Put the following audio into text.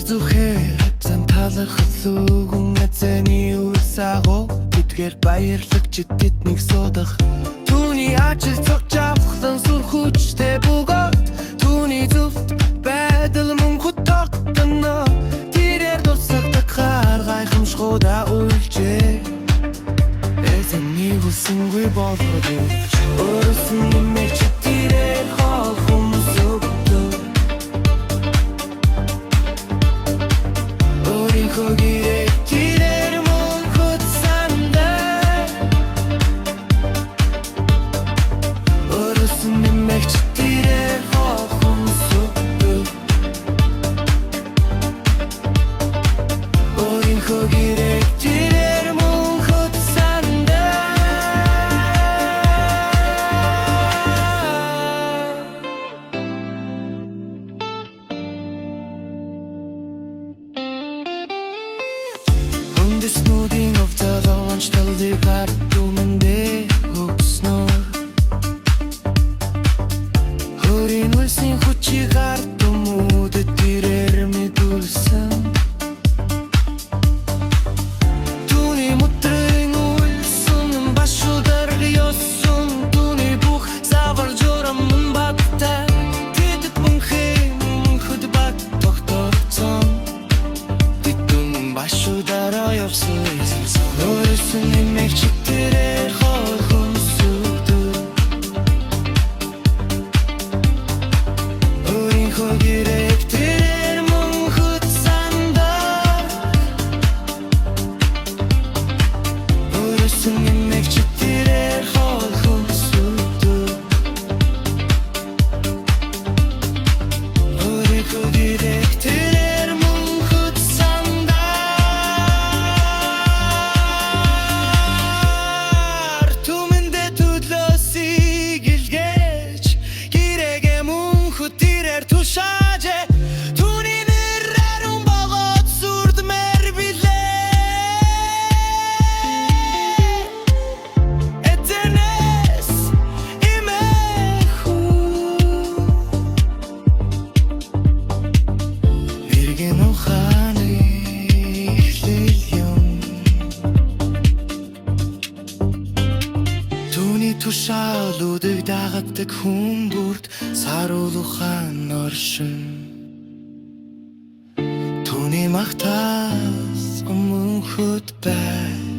зүхээр зам талах лүгэн эзэний үлсагоо тэдгээр баярлагдж тэднийг суудах түүний ажил цогж авахлан сүр хүчтэй бөгөөд түүний зөвхт байдал мөн хотогтно тэрээр тусагдаг хар гайхамшгуудаа үлжээ эзэний хүсэнгүй болоод өөрөөсөн нэмэгч тэрээр хоол хүмүүс өгдөг өөрийнхөө гэрээ тэрээр мөн хөтсөндөө өөрөөсөн нэмэгч тэрээр хоол хүмүүс өгдөг өөрийнхөө гэрээ тэрээр мөн хөтсөндөө Hundersnooding of the launch till the car думэндээ өгснөө Хөрийн үлсийн хүчийг ард хүмүүдэд тэрээр мэдүүлсэн Түүний мутрын үлсэн башуудар ёсон Түүний бүх завар журам баттай Тэдэд мөнхийн хөд бат тогтогцсон Тэдэн башуудараа явсан Өөрөөсөн нэмэгч тэрээр хоол хүмүүс өгдөг Өөрийнхөө гэрээ тэрээр мөн хөтсөндөө Өөрөөсөн нэмэгч тэрээр хоол хүмүүс өгдөг Өөрийнхөө гэрээ тэрээр мөн хөтсөндөө Түмэндээ төлөөсийг илгээж Гирэгээ мөн хөтэрээр тушааж Түүний нэрээр богоод сүрдмээр билээ Эзэнээс имэхүү Эргэн ухааны эхлэл юм Түүний тушаалуудыг дагадаг хүн бүрд саруул ухаан оршин Түүний магтаас өмнөхөд бай